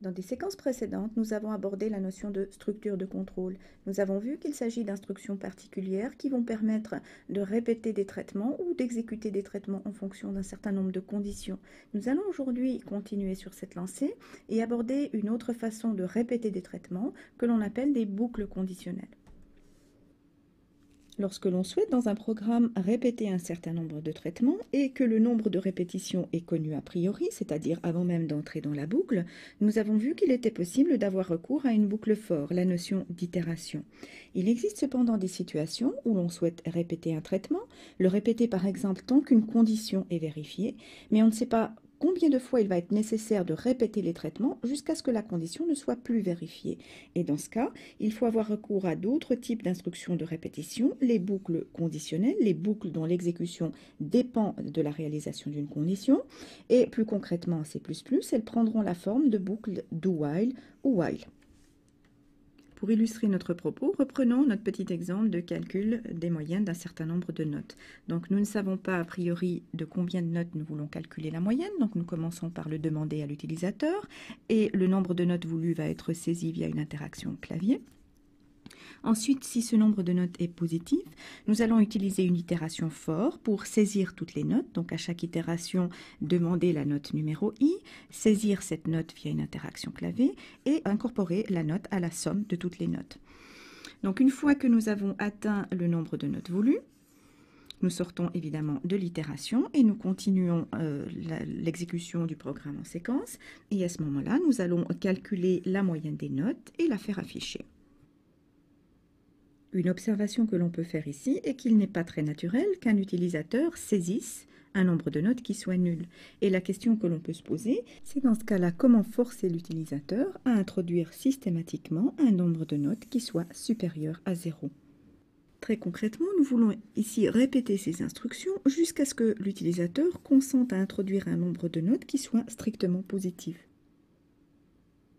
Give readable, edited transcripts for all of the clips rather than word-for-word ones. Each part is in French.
Dans des séquences précédentes, nous avons abordé la notion de structure de contrôle. Nous avons vu qu'il s'agit d'instructions particulières qui vont permettre de répéter des traitements ou d'exécuter des traitements en fonction d'un certain nombre de conditions. Nous allons aujourd'hui continuer sur cette lancée et aborder une autre façon de répéter des traitements que l'on appelle des boucles conditionnelles. Lorsque l'on souhaite dans un programme répéter un certain nombre de traitements et que le nombre de répétitions est connu a priori, c'est-à-dire avant même d'entrer dans la boucle, nous avons vu qu'il était possible d'avoir recours à une boucle for, la notion d'itération. Il existe cependant des situations où l'on souhaite répéter un traitement, le répéter par exemple tant qu'une condition est vérifiée, mais on ne sait pas combien de fois il va être nécessaire de répéter les traitements jusqu'à ce que la condition ne soit plus vérifiée. Et dans ce cas, il faut avoir recours à d'autres types d'instructions de répétition, les boucles conditionnelles, les boucles dont l'exécution dépend de la réalisation d'une condition, et plus concrètement en C++, elles prendront la forme de boucles do-while ou while. Pour illustrer notre propos, reprenons notre petit exemple de calcul des moyennes d'un certain nombre de notes. Donc nous ne savons pas a priori de combien de notes nous voulons calculer la moyenne, donc nous commençons par le demander à l'utilisateur, et le nombre de notes voulues va être saisi via une interaction clavier. Ensuite, si ce nombre de notes est positif, nous allons utiliser une itération for pour saisir toutes les notes. Donc à chaque itération, demander la note numéro i, saisir cette note via une interaction clavier et incorporer la note à la somme de toutes les notes. Donc une fois que nous avons atteint le nombre de notes voulues, nous sortons évidemment de l'itération et nous continuons l'exécution du programme en séquence. Et à ce moment-là, nous allons calculer la moyenne des notes et la faire afficher. Une observation que l'on peut faire ici est qu'il n'est pas très naturel qu'un utilisateur saisisse un nombre de notes qui soit nul. Et la question que l'on peut se poser, c'est dans ce cas-là, comment forcer l'utilisateur à introduire systématiquement un nombre de notes qui soit supérieur à 0. Très concrètement, nous voulons ici répéter ces instructions jusqu'à ce que l'utilisateur consente à introduire un nombre de notes qui soit strictement positif.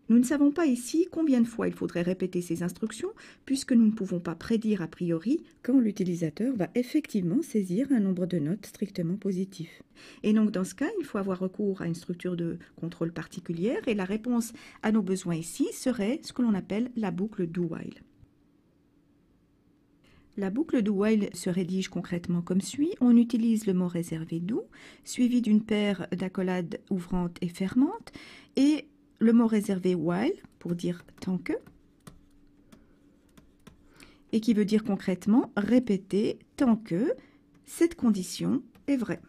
Nous ne savons pas ici combien de fois il faudrait répéter ces instructions, puisque nous ne pouvons pas prédire a priori quand l'utilisateur va effectivement saisir un nombre de notes strictement positif. Et donc dans ce cas, il faut avoir recours à une structure de contrôle particulière, et la réponse à nos besoins ici serait ce que l'on appelle la boucle do-while. La boucle do-while se rédige concrètement comme suit. On utilise le mot réservé do, suivi d'une paire d'accolades ouvrantes et fermantes, et le mot réservé while, pour dire tant que, et qui veut dire concrètement répéter tant que cette condition est vraie.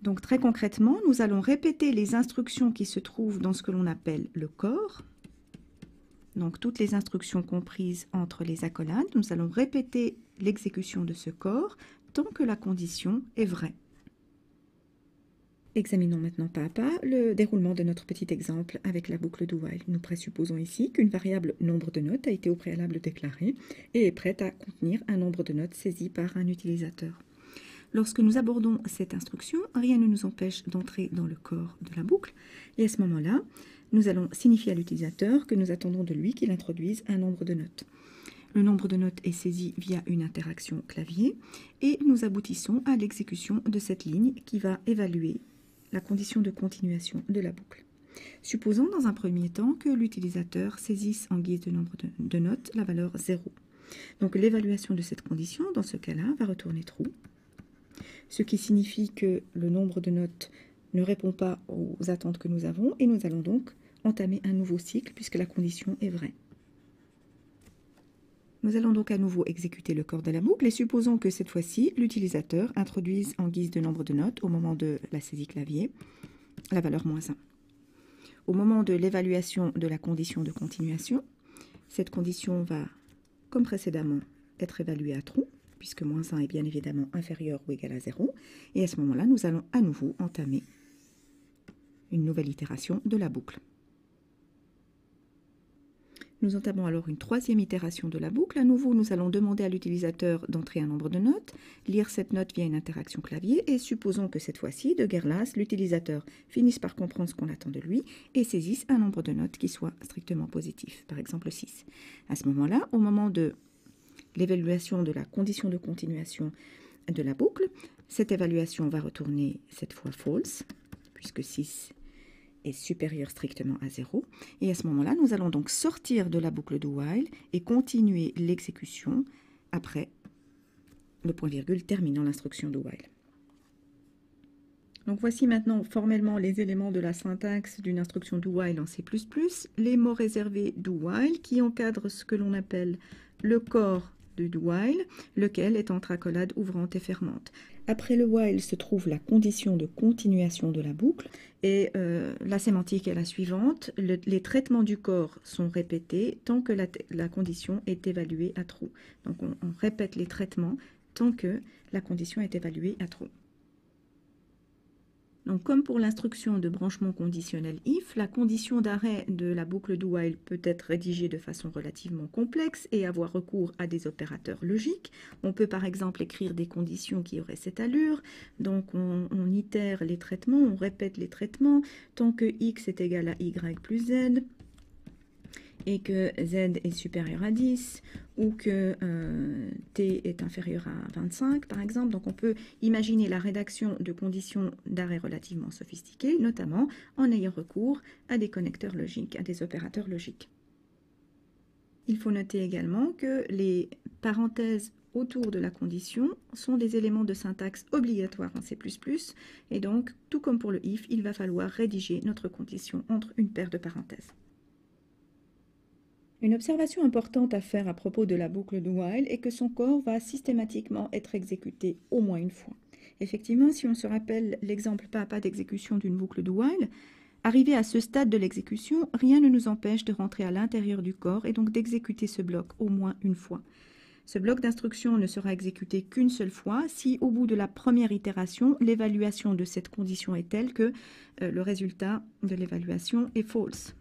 Donc très concrètement, nous allons répéter les instructions qui se trouvent dans ce que l'on appelle le corps. Donc toutes les instructions comprises entre les accolades, nous allons répéter l'exécution de ce corps tant que la condition est vraie. Examinons maintenant pas à pas le déroulement de notre petit exemple avec la boucle do-while. Nous présupposons ici qu'une variable nombre de notes a été au préalable déclarée et est prête à contenir un nombre de notes saisi par un utilisateur. Lorsque nous abordons cette instruction, rien ne nous empêche d'entrer dans le corps de la boucle et à ce moment-là, nous allons signifier à l'utilisateur que nous attendons de lui qu'il introduise un nombre de notes. Le nombre de notes est saisi via une interaction clavier et nous aboutissons à l'exécution de cette ligne qui va évaluer la condition de continuation de la boucle. Supposons dans un premier temps que l'utilisateur saisisse en guise de nombre de notes la valeur 0. Donc l'évaluation de cette condition, dans ce cas-là, va retourner true, ce qui signifie que le nombre de notes ne répond pas aux attentes que nous avons et nous allons donc entamer un nouveau cycle puisque la condition est vraie. Nous allons donc à nouveau exécuter le corps de la boucle et supposons que cette fois-ci, l'utilisateur introduise en guise de nombre de notes au moment de la saisie clavier la valeur -1. Au moment de l'évaluation de la condition de continuation, cette condition va, comme précédemment, être évaluée à true, puisque -1 est bien évidemment inférieur ou égal à 0, et à ce moment-là, nous allons à nouveau entamer une nouvelle itération de la boucle. Nous entamons alors une troisième itération de la boucle. À nouveau, nous allons demander à l'utilisateur d'entrer un nombre de notes, lire cette note via une interaction clavier et supposons que cette fois-ci, de guerre lasse, l'utilisateur finisse par comprendre ce qu'on attend de lui et saisisse un nombre de notes qui soit strictement positif, par exemple 6. À ce moment-là, au moment de l'évaluation de la condition de continuation de la boucle, cette évaluation va retourner cette fois false, puisque 6 est supérieur strictement à 0. Et à ce moment-là, nous allons donc sortir de la boucle do while et continuer l'exécution après le point virgule terminant l'instruction do while. Donc voici maintenant formellement les éléments de la syntaxe d'une instruction do while en C++, les mots réservés do while qui encadrent ce que l'on appelle le corps de do while, lequel est entre accolade ouvrante et fermante. Après le while se trouve la condition de continuation de la boucle et la sémantique est la suivante. Les traitements du corps sont répétés tant que la condition est évaluée à true. Donc on répète les traitements tant que la condition est évaluée à true. Donc, comme pour l'instruction de branchement conditionnel if, la condition d'arrêt de la boucle do while peut être rédigée de façon relativement complexe et avoir recours à des opérateurs logiques. On peut par exemple écrire des conditions qui auraient cette allure. Donc on itère les traitements, on répète les traitements tant que x est égal à y plus z et que z est supérieur à 10 ou que t est inférieur à 25 par exemple. Donc on peut imaginer la rédaction de conditions d'arrêt relativement sophistiquées, notamment en ayant recours à des connecteurs logiques, à des opérateurs logiques. Il faut noter également que les parenthèses autour de la condition sont des éléments de syntaxe obligatoires en C++, et donc, tout comme pour le if, il va falloir rédiger notre condition entre une paire de parenthèses. Une observation importante à faire à propos de la boucle do while est que son corps va systématiquement être exécuté au moins une fois. Effectivement, si on se rappelle l'exemple pas à pas d'exécution d'une boucle do while, arrivé à ce stade de l'exécution, rien ne nous empêche de rentrer à l'intérieur du corps et donc d'exécuter ce bloc au moins une fois. Ce bloc d'instruction ne sera exécuté qu'une seule fois si, au bout de la première itération, l'évaluation de cette condition est telle que le résultat de l'évaluation est false.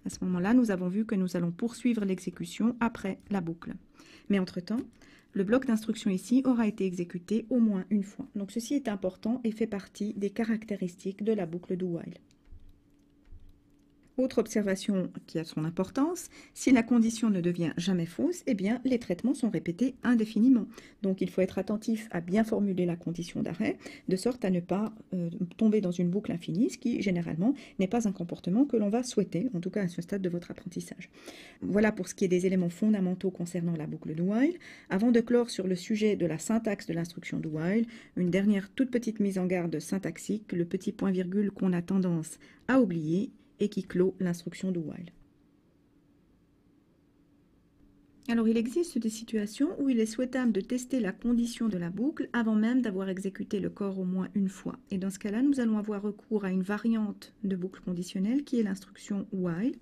À ce moment-là, nous avons vu que nous allons poursuivre l'exécution après la boucle. Mais entre-temps, le bloc d'instruction ici aura été exécuté au moins une fois. Donc ceci est important et fait partie des caractéristiques de la boucle do while. Autre observation qui a son importance, si la condition ne devient jamais fausse, eh bien les traitements sont répétés indéfiniment. Donc il faut être attentif à bien formuler la condition d'arrêt, de sorte à ne pas tomber dans une boucle infinie, ce qui généralement n'est pas un comportement que l'on va souhaiter, en tout cas à ce stade de votre apprentissage. Voilà pour ce qui est des éléments fondamentaux concernant la boucle do while. Avant de clore sur le sujet de la syntaxe de l'instruction do while, une dernière toute petite mise en garde syntaxique, le petit point-virgule qu'on a tendance à oublier, et qui clôt l'instruction do while. Alors, il existe des situations où il est souhaitable de tester la condition de la boucle avant même d'avoir exécuté le corps au moins une fois. Et dans ce cas-là, nous allons avoir recours à une variante de boucle conditionnelle qui est l'instruction while,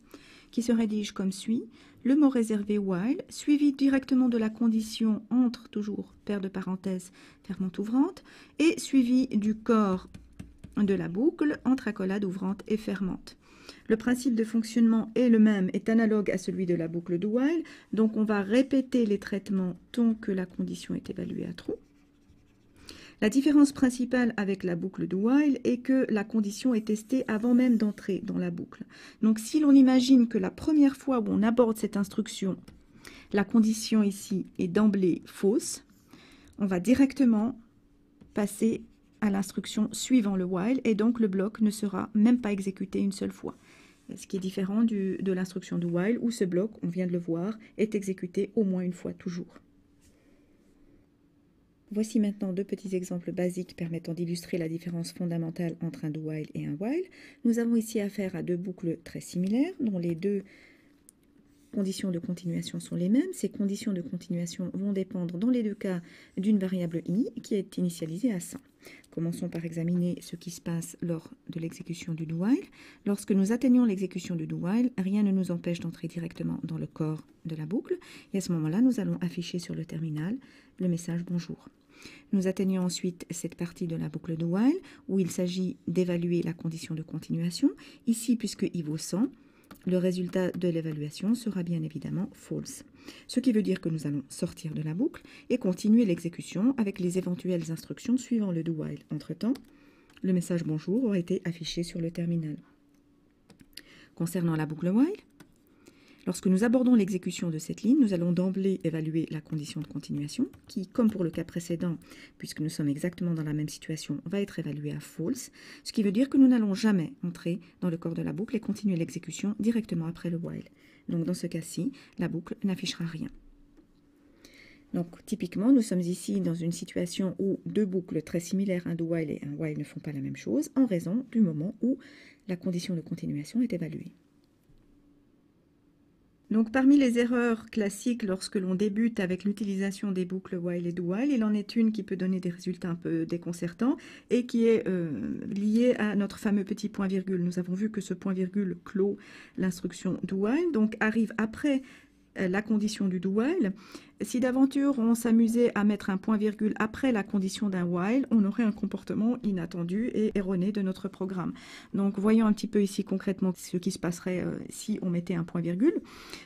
qui se rédige comme suit. Le mot réservé while, suivi directement de la condition entre, toujours, paire de parenthèses, fermante ouvrante, et suivi du corps de la boucle entre accolade ouvrante et fermante. Le principe de fonctionnement est le même, est analogue à celui de la boucle do while, donc on va répéter les traitements tant que la condition est évaluée à true. La différence principale avec la boucle do while est que la condition est testée avant même d'entrer dans la boucle. Donc si l'on imagine que la première fois où on aborde cette instruction, la condition ici est d'emblée fausse, on va directement passer à l'instruction suivant le while et donc le bloc ne sera même pas exécuté une seule fois. Ce qui est différent de l'instruction do while où ce bloc, on vient de le voir, est exécuté au moins une fois toujours. Voici maintenant deux petits exemples basiques permettant d'illustrer la différence fondamentale entre un do while et un while. Nous avons ici affaire à deux boucles très similaires dont les deux conditions de continuation sont les mêmes. Ces conditions de continuation vont dépendre dans les deux cas d'une variable i qui est initialisée à 100. Commençons par examiner ce qui se passe lors de l'exécution du do while. Lorsque nous atteignons l'exécution du do while, rien ne nous empêche d'entrer directement dans le corps de la boucle. Et à ce moment-là, nous allons afficher sur le terminal le message bonjour. Nous atteignons ensuite cette partie de la boucle do while où il s'agit d'évaluer la condition de continuation. Ici, puisque i vaut 100, le résultat de l'évaluation sera bien évidemment false. Ce qui veut dire que nous allons sortir de la boucle et continuer l'exécution avec les éventuelles instructions suivant le do while. Entre-temps, le message bonjour aura été affiché sur le terminal. Concernant la boucle while, Lorsque nous abordons l'exécution de cette ligne, nous allons d'emblée évaluer la condition de continuation, qui, comme pour le cas précédent, puisque nous sommes exactement dans la même situation, va être évaluée à false, ce qui veut dire que nous n'allons jamais entrer dans le corps de la boucle et continuer l'exécution directement après le while. Donc dans ce cas-ci, la boucle n'affichera rien. Donc typiquement, nous sommes ici dans une situation où deux boucles très similaires, un do while et un while, ne font pas la même chose, en raison du moment où la condition de continuation est évaluée. Donc parmi les erreurs classiques lorsque l'on débute avec l'utilisation des boucles while et do while, il en est une qui peut donner des résultats un peu déconcertants et qui est liée à notre fameux petit point virgule. Nous avons vu que ce point virgule clôt l'instruction do while, donc arrive après la condition du do while. Si d'aventure on s'amusait à mettre un point virgule après la condition d'un while, on aurait un comportement inattendu et erroné de notre programme. Donc voyons un petit peu ici concrètement ce qui se passerait si on mettait un point virgule.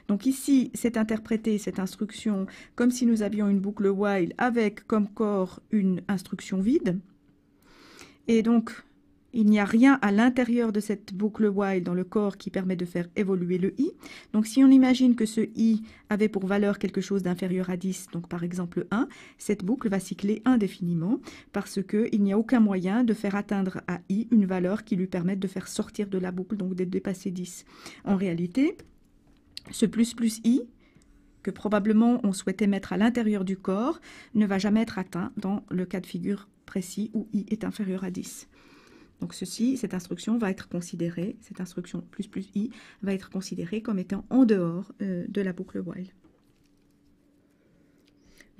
Donc ici c'est interprété cette instruction comme si nous avions une boucle while avec comme corps une instruction vide. Et donc il n'y a rien à l'intérieur de cette boucle while dans le corps qui permet de faire évoluer le i. Donc si on imagine que ce i avait pour valeur quelque chose d'inférieur à 10, donc par exemple 1, cette boucle va cycler indéfiniment parce qu'il n'y a aucun moyen de faire atteindre à i une valeur qui lui permette de faire sortir de la boucle, donc de dépasser 10. En réalité, ce plus i, que probablement on souhaitait mettre à l'intérieur du corps, ne va jamais être atteint dans le cas de figure précis où i est inférieur à 10. Donc cette instruction va être considérée, cette instruction ++i va être considérée comme étant en dehors de la boucle while.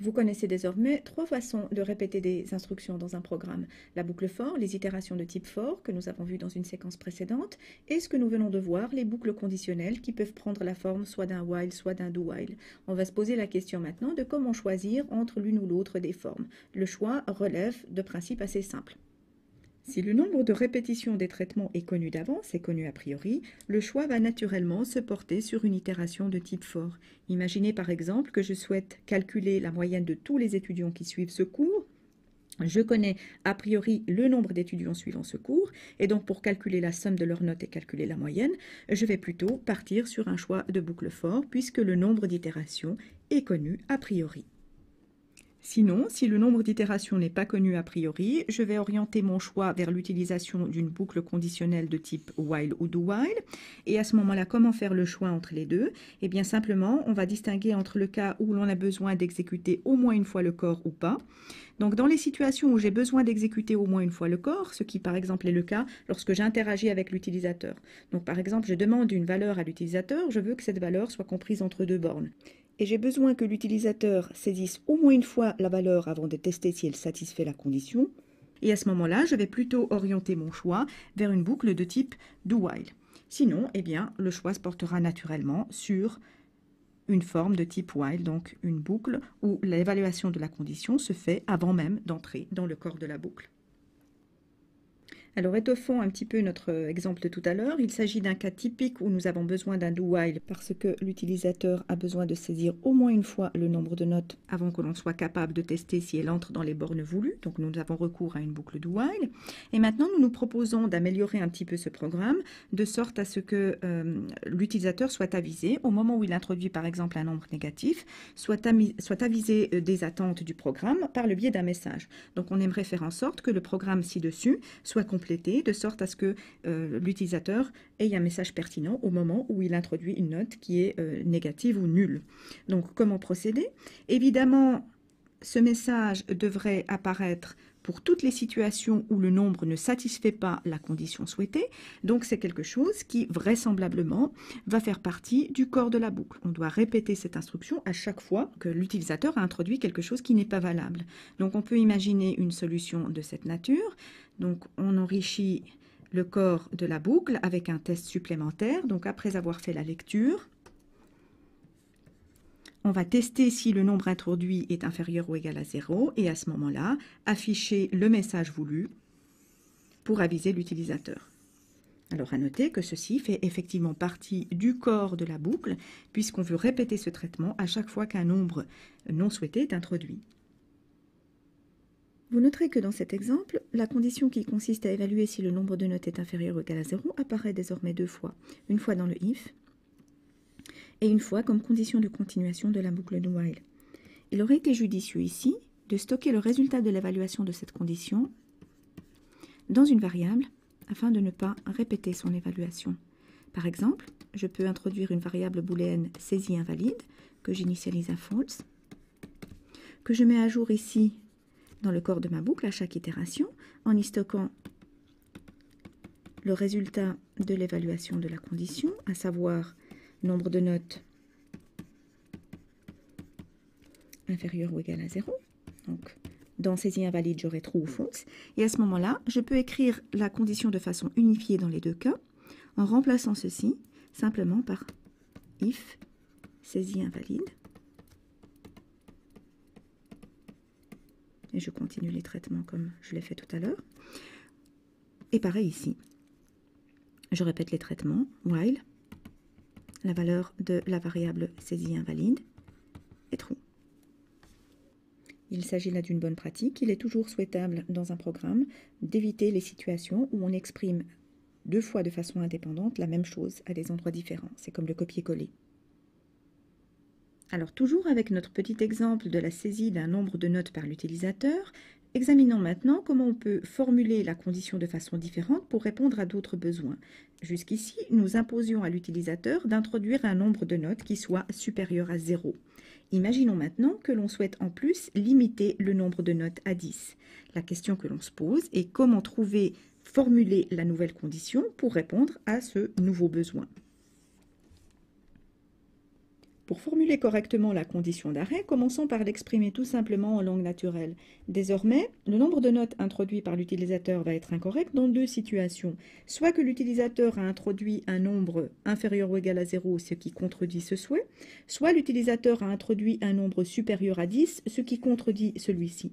Vous connaissez désormais trois façons de répéter des instructions dans un programme. La boucle for, les itérations de type for que nous avons vues dans une séquence précédente, et ce que nous venons de voir, les boucles conditionnelles qui peuvent prendre la forme soit d'un while, soit d'un do while. On va se poser la question maintenant de comment choisir entre l'une ou l'autre des formes. Le choix relève de principes assez simples. Si le nombre de répétitions des traitements est connu d'avance, est connu a priori, le choix va naturellement se porter sur une itération de type for. Imaginez par exemple que je souhaite calculer la moyenne de tous les étudiants qui suivent ce cours. Je connais a priori le nombre d'étudiants suivant ce cours, et donc pour calculer la somme de leurs notes et calculer la moyenne, je vais plutôt partir sur un choix de boucle for, puisque le nombre d'itérations est connu a priori. Sinon, si le nombre d'itérations n'est pas connu a priori, je vais orienter mon choix vers l'utilisation d'une boucle conditionnelle de type while ou do while. Et à ce moment-là, comment faire le choix entre les deux? Eh bien simplement, on va distinguer entre le cas où l'on a besoin d'exécuter au moins une fois le corps ou pas. Donc dans les situations où j'ai besoin d'exécuter au moins une fois le corps, ce qui par exemple est le cas lorsque j'interagis avec l'utilisateur. Donc par exemple, je demande une valeur à l'utilisateur, je veux que cette valeur soit comprise entre deux bornes. Et j'ai besoin que l'utilisateur saisisse au moins une fois la valeur avant de tester si elle satisfait la condition. Et à ce moment-là, je vais plutôt orienter mon choix vers une boucle de type do while. Sinon, eh bien, le choix se portera naturellement sur une forme de type while, donc une boucle où l'évaluation de la condition se fait avant même d'entrer dans le corps de la boucle. Alors étoffons un petit peu notre exemple de tout à l'heure. Il s'agit d'un cas typique où nous avons besoin d'un do while parce que l'utilisateur a besoin de saisir au moins une fois le nombre de notes avant que l'on soit capable de tester si elle entre dans les bornes voulues. Donc nous avons recours à une boucle do while. Et maintenant nous nous proposons d'améliorer un petit peu ce programme de sorte à ce que l'utilisateur soit avisé au moment où il introduit par exemple un nombre négatif, soit avisé des attentes du programme par le biais d'un message. Donc on aimerait faire en sorte que le programme ci-dessus soit complété de sorte à ce que l'utilisateur ait un message pertinent au moment où il introduit une note qui est négative ou nulle. Donc comment procéder? Évidemment, ce message devrait apparaître pour toutes les situations où le nombre ne satisfait pas la condition souhaitée. Donc c'est quelque chose qui vraisemblablement va faire partie du corps de la boucle. On doit répéter cette instruction à chaque fois que l'utilisateur a introduit quelque chose qui n'est pas valable. Donc on peut imaginer une solution de cette nature. Donc on enrichit le corps de la boucle avec un test supplémentaire. Donc après avoir fait la lecture, on va tester si le nombre introduit est inférieur ou égal à 0 et à ce moment-là, afficher le message voulu pour aviser l'utilisateur. Alors à noter que ceci fait effectivement partie du corps de la boucle puisqu'on veut répéter ce traitement à chaque fois qu'un nombre non souhaité est introduit. Vous noterez que dans cet exemple, la condition qui consiste à évaluer si le nombre de notes est inférieur ou égal à 0 apparaît désormais deux fois. Une fois dans le if et une fois comme condition de continuation de la boucle de while. Il aurait été judicieux ici de stocker le résultat de l'évaluation de cette condition dans une variable afin de ne pas répéter son évaluation. Par exemple, je peux introduire une variable booléenne saisie invalide que j'initialise à false, que je mets à jour ici dans le corps de ma boucle à chaque itération en y stockant le résultat de l'évaluation de la condition, à savoir nombre de notes inférieur ou égal à 0. Donc, dans saisie invalide, j'aurai true ou false. Et à ce moment-là, je peux écrire la condition de façon unifiée dans les deux cas, en remplaçant ceci simplement par if saisie invalide. Et je continue les traitements comme je l'ai fait tout à l'heure. Et pareil ici. Je répète les traitements, while, la valeur de la variable saisie invalide est true. Il s'agit là d'une bonne pratique. Il est toujours souhaitable dans un programme d'éviter les situations où on exprime deux fois de façon indépendante la même chose à des endroits différents. C'est comme le copier-coller. Alors toujours avec notre petit exemple de la saisie d'un nombre de notes par l'utilisateur, examinons maintenant comment on peut formuler la condition de façon différente pour répondre à d'autres besoins. Jusqu'ici, nous imposions à l'utilisateur d'introduire un nombre de notes qui soit supérieur à 0. Imaginons maintenant que l'on souhaite en plus limiter le nombre de notes à 10. La question que l'on se pose est comment formuler la nouvelle condition pour répondre à ce nouveau besoin. Pour formuler correctement la condition d'arrêt, commençons par l'exprimer tout simplement en langue naturelle. Désormais, le nombre de notes introduit par l'utilisateur va être incorrect dans deux situations. Soit que l'utilisateur a introduit un nombre inférieur ou égal à 0, ce qui contredit ce souhait, soit l'utilisateur a introduit un nombre supérieur à 10, ce qui contredit celui-ci.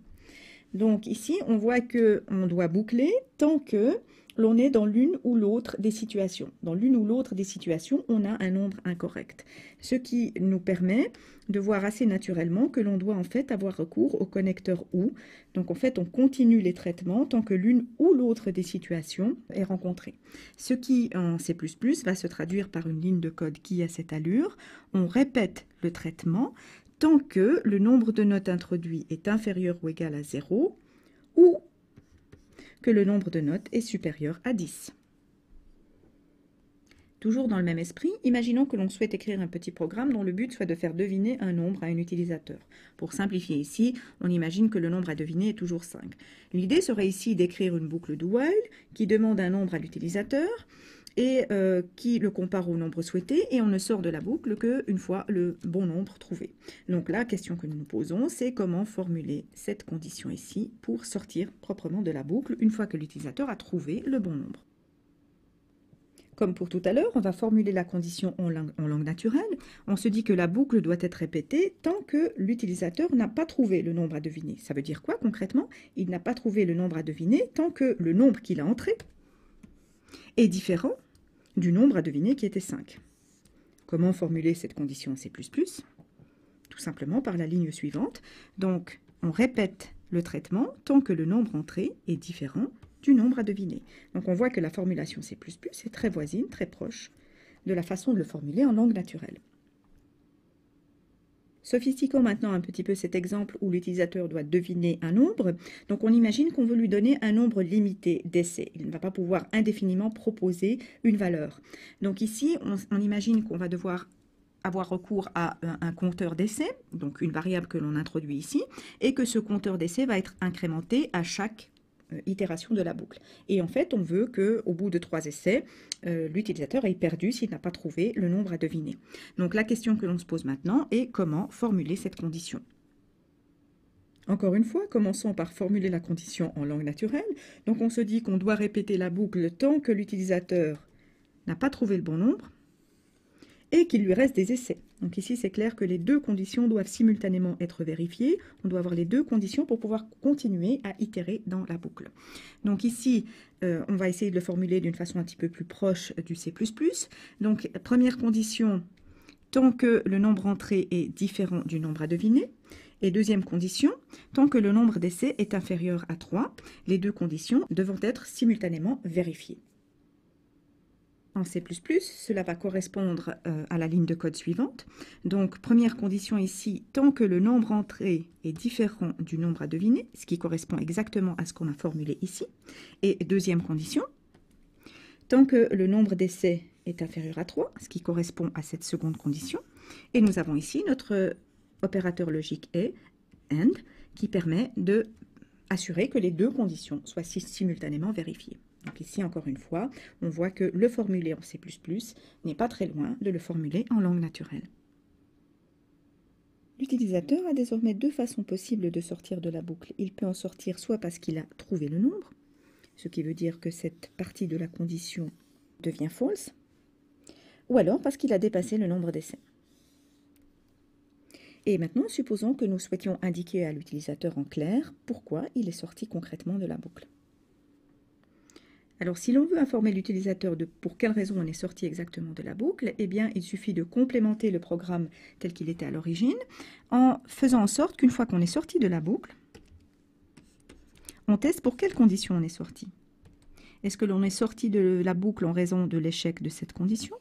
Donc ici, on voit qu'on doit boucler tant que l'on est dans l'une ou l'autre des situations. Dans l'une ou l'autre des situations, on a un nombre incorrect. Ce qui nous permet de voir assez naturellement que l'on doit en fait avoir recours au connecteur OU. Donc en fait, on continue les traitements tant que l'une ou l'autre des situations est rencontrée. Ce qui en C++ va se traduire par une ligne de code qui a cette allure. On répète le traitement tant que le nombre de notes introduit est inférieur ou égal à 0 ou que le nombre de notes est supérieur à 10. Toujours dans le même esprit, imaginons que l'on souhaite écrire un petit programme dont le but soit de faire deviner un nombre à un utilisateur. Pour simplifier ici, on imagine que le nombre à deviner est toujours 5. L'idée serait ici d'écrire une boucle do while qui demande un nombre à l'utilisateur et qui le compare au nombre souhaité, et on ne sort de la boucle qu'une fois le bon nombre trouvé. Donc la question que nous nous posons, c'est comment formuler cette condition ici pour sortir proprement de la boucle une fois que l'utilisateur a trouvé le bon nombre. Comme pour tout à l'heure, on va formuler la condition en langue naturelle. On se dit que la boucle doit être répétée tant que l'utilisateur n'a pas trouvé le nombre à deviner. Ça veut dire quoi concrètement? Il n'a pas trouvé le nombre à deviner tant que le nombre qu'il a entré est différent du nombre à deviner qui était 5. Comment formuler cette condition en C++? Tout simplement par la ligne suivante. Donc, on répète le traitement tant que le nombre entré est différent du nombre à deviner. Donc, on voit que la formulation C++ est très voisine, très proche de la façon de le formuler en langue naturelle. Sophistiquons maintenant un petit peu cet exemple où l'utilisateur doit deviner un nombre. Donc on imagine qu'on veut lui donner un nombre limité d'essais. Il ne va pas pouvoir indéfiniment proposer une valeur. Donc ici, on imagine qu'on va devoir avoir recours à un compteur d'essais, donc une variable que l'on introduit ici, et que ce compteur d'essais va être incrémenté à chaque itération de la boucle. Et en fait, on veut qu'au bout de 3 essais, l'utilisateur ait perdu s'il n'a pas trouvé le nombre à deviner. Donc la question que l'on se pose maintenant est comment formuler cette condition. Encore une fois, commençons par formuler la condition en langue naturelle. Donc on se dit qu'on doit répéter la boucle tant que l'utilisateur n'a pas trouvé le bon nombre et qu'il lui reste des essais. Donc ici, c'est clair que les deux conditions doivent simultanément être vérifiées. On doit avoir les deux conditions pour pouvoir continuer à itérer dans la boucle. Donc ici, on va essayer de le formuler d'une façon un petit peu plus proche du C++. Donc, première condition, tant que le nombre entré est différent du nombre à deviner. Et deuxième condition, tant que le nombre d'essais est inférieur à 3, les deux conditions devant être simultanément vérifiées. en C++, cela va correspondre à la ligne de code suivante. Donc, première condition ici, tant que le nombre entré est différent du nombre à deviner, ce qui correspond exactement à ce qu'on a formulé ici. Et deuxième condition, tant que le nombre d'essais est inférieur à 3, ce qui correspond à cette seconde condition. Et nous avons ici notre opérateur logique AND, qui permet de assurer que les deux conditions soient simultanément vérifiées. Donc ici, encore une fois, on voit que le formuler en C++ n'est pas très loin de le formuler en langue naturelle. L'utilisateur a désormais deux façons possibles de sortir de la boucle. Il peut en sortir soit parce qu'il a trouvé le nombre, ce qui veut dire que cette partie de la condition devient false, ou alors parce qu'il a dépassé le nombre d'essais. Et maintenant, supposons que nous souhaitions indiquer à l'utilisateur en clair pourquoi il est sorti concrètement de la boucle. Alors, si l'on veut informer l'utilisateur de pour quelle raison on est sorti exactement de la boucle, eh bien, il suffit de complémenter le programme tel qu'il était à l'origine en faisant en sorte qu'une fois qu'on est sorti de la boucle, on teste pour quelles conditions on est sorti. Est-ce que l'on est sorti de la boucle en raison de l'échec de cette condition,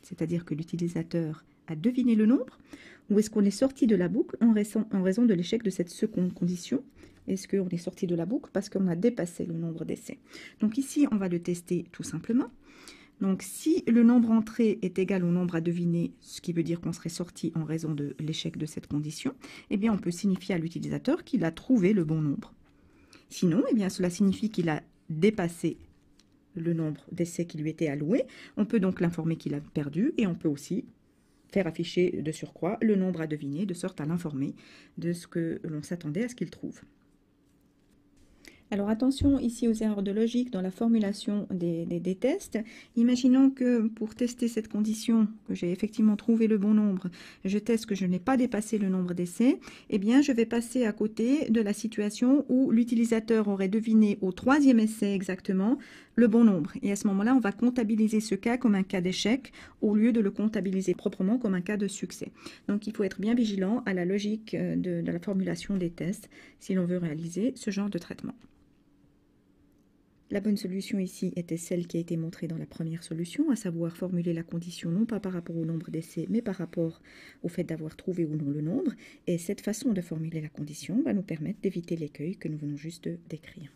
c'est-à-dire que l'utilisateur a deviné le nombre, ou est-ce qu'on est sorti de la boucle en raison de l'échec de cette seconde condition? Est-ce qu'on est sorti de la boucle parce qu'on a dépassé le nombre d'essais? Donc ici, on va le tester tout simplement. Donc si le nombre entré est égal au nombre à deviner, ce qui veut dire qu'on serait sorti en raison de l'échec de cette condition, eh bien on peut signifier à l'utilisateur qu'il a trouvé le bon nombre. Sinon, eh bien cela signifie qu'il a dépassé le nombre d'essais qui lui était alloué. On peut donc l'informer qu'il a perdu et on peut aussi faire afficher de surcroît le nombre à deviner, de sorte à l'informer de ce que l'on s'attendait à ce qu'il trouve. Alors attention ici aux erreurs de logique dans la formulation des tests. Imaginons que pour tester cette condition, que j'ai effectivement trouvé le bon nombre, je teste que je n'ai pas dépassé le nombre d'essais, eh bien je vais passer à côté de la situation où l'utilisateur aurait deviné au troisième essai exactement le bon nombre. Et à ce moment-là, on va comptabiliser ce cas comme un cas d'échec au lieu de le comptabiliser proprement comme un cas de succès. Donc il faut être bien vigilant à la logique de la formulation des tests si l'on veut réaliser ce genre de traitement. La bonne solution ici était celle qui a été montrée dans la première solution, à savoir formuler la condition non pas par rapport au nombre d'essais, mais par rapport au fait d'avoir trouvé ou non le nombre. Et cette façon de formuler la condition va nous permettre d'éviter l'écueil que nous venons juste de décrire.